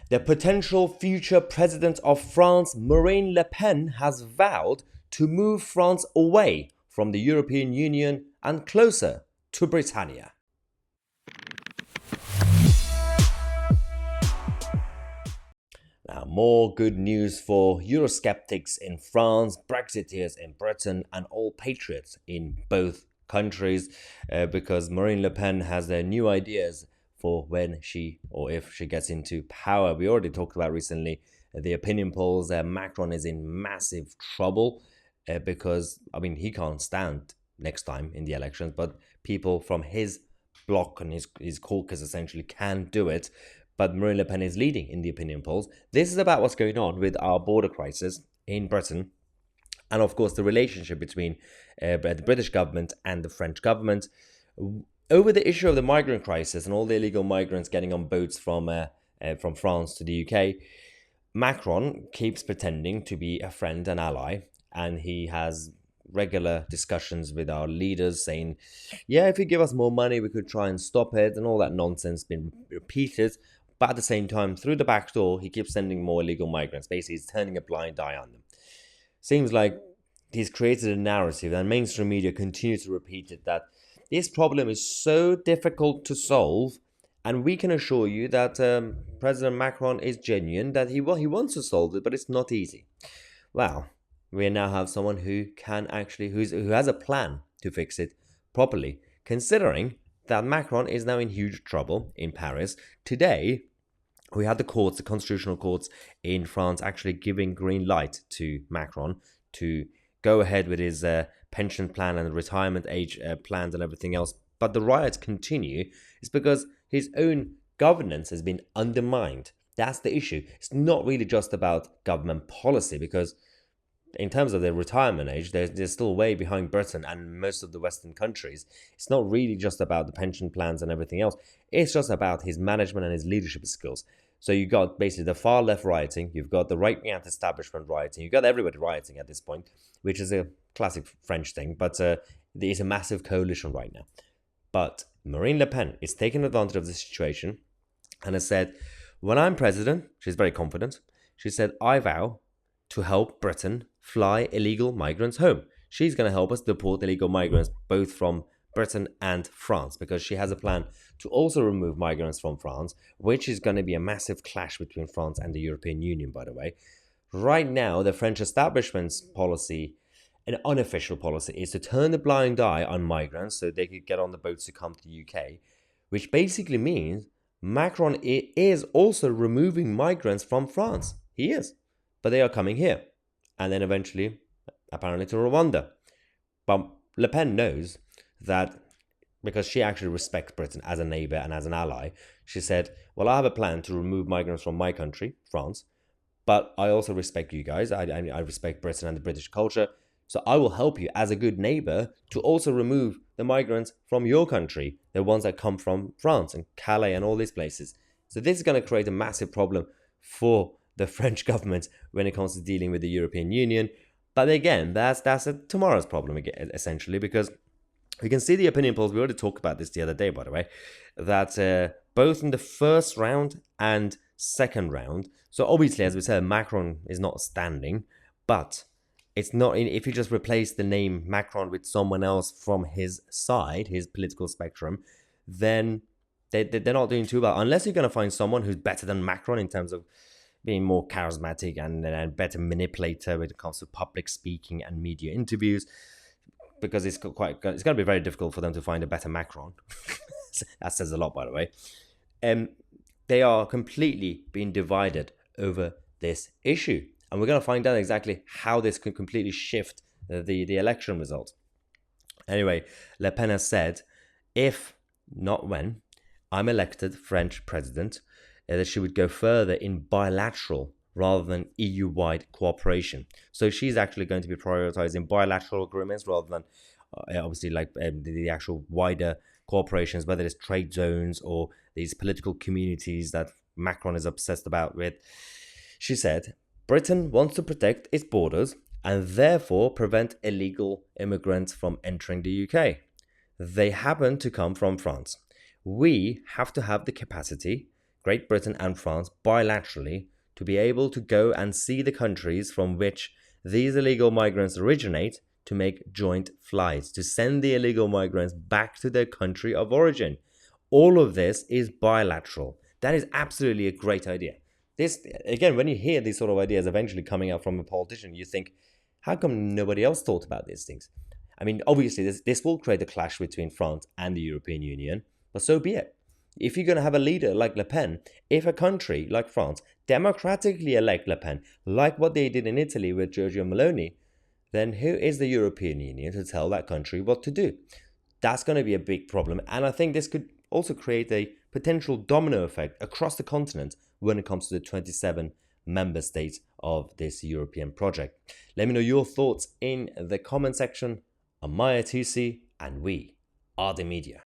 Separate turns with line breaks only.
The potential future president of France, Marine Le Pen, has vowed to move France away from the European Union and closer to Britannia. Now, more good news for Eurosceptics in France, Brexiteers in Britain, and all patriots in both countries, because Marine Le Pen has their new ideas for when she or if she gets into power. We already talked about recently the opinion polls. Macron is in massive trouble because, he can't stand next time in the elections, but people from his bloc and his caucus essentially can do it. But Marine Le Pen is leading in the opinion polls. This is about what's going on with our border crisis in Britain, and of course the relationship between the British government and the French government over the issue of the migrant crisis and all the illegal migrants getting on boats from France to the UK. Macron keeps pretending to be a friend and ally, and he has regular discussions with our leaders saying, yeah, if you give us more money, we could try and stop it, and all that nonsense been repeated. But at the same time, through the back door, he keeps sending more illegal migrants. Basically, he's turning a blind eye on them. Seems like he's created a narrative, and mainstream media continue to repeat it, that this problem is so difficult to solve, and we can assure you that President Macron is genuine, that he wants to solve it, but it's not easy. Well, we now have someone who has a plan to fix it properly, considering that Macron is now in huge trouble in Paris. Today, we had the constitutional courts in France actually giving green light to Macron to go ahead with his pension plan and retirement age plans and everything else. But the riots continue. It's because his own governance has been undermined. That's the issue. It's not really just about government policy, because in terms of their retirement age, they're still way behind Britain and most of the Western countries. It's not really just about the pension plans and everything else. It's just about his management and his leadership skills. So you've got basically the far left rioting, you've got the right-wing anti-establishment rioting, you've got everybody rioting at this point, which is a classic French thing, but there's a massive coalition right now. But Marine Le Pen is taking advantage of the situation and has said, when I'm president, she's very confident, she said, I vow to help Britain fly illegal migrants home. She's going to help us deport illegal migrants both from Britain and France, because she has a plan to also remove migrants from France, which is going to be a massive clash between France and the European Union, by the way. Right now, the French establishment's policy, an unofficial policy, is to turn a blind eye on migrants so they could get on the boats to come to the UK, which basically means Macron is also removing migrants from France. He is. But they are coming here, and then eventually, apparently, to Rwanda. But Le Pen knows that, because she actually respects Britain as a neighbour and as an ally, she said, well, I have a plan to remove migrants from my country, France, but I also respect you guys. I respect Britain and the British culture, so I will help you as a good neighbour to also remove the migrants from your country, the ones that come from France and Calais and all these places. So this is going to create a massive problem for the French government when it comes to dealing with the European Union. But again, that's tomorrow's problem again, essentially, because we can see the opinion polls. We already talked about this the other day, by the way, that both in the first round and second round, so obviously, as we said, Macron is not standing, but it's not, if you just replace the name Macron with someone else from his side, his political spectrum, then they're not doing too well, unless you're going to find someone who's better than Macron in terms of being more charismatic and better manipulator when it comes to public speaking and media interviews, because it's going to be very difficult for them to find a better Macron. That says a lot, by the way. They are completely being divided over this issue, and we're going to find out exactly how this could completely shift the election result. Anyway, Le Pen has said, if, not when, I'm elected French president, that she would go further in bilateral rather than EU-wide cooperation. So she's actually going to be prioritizing bilateral agreements rather than obviously like the actual wider corporations, whether it's trade zones or these political communities that Macron is obsessed about with. She said, Britain wants to protect its borders and therefore prevent illegal immigrants from entering the UK. They happen to come from France. We have to have the capacity, Great Britain and France bilaterally to be able to go and see the countries from which these illegal migrants originate, to make joint flights, to send the illegal migrants back to their country of origin. All of this is bilateral. That is absolutely a great idea. This, again, when you hear these sort of ideas eventually coming out from a politician, you think, how come nobody else thought about these things? I mean, obviously, this will create a clash between France and the European Union, but so be it. If you're going to have a leader like Le Pen, if a country like France democratically elect Le Pen, like what they did in Italy with Giorgia Meloni, then who is the European Union to tell that country what to do? That's going to be a big problem. And I think this could also create a potential domino effect across the continent when it comes to the 27 member states of this European project. Let me know your thoughts in the comment section. I'm Mahyar Tousi, and we are the media.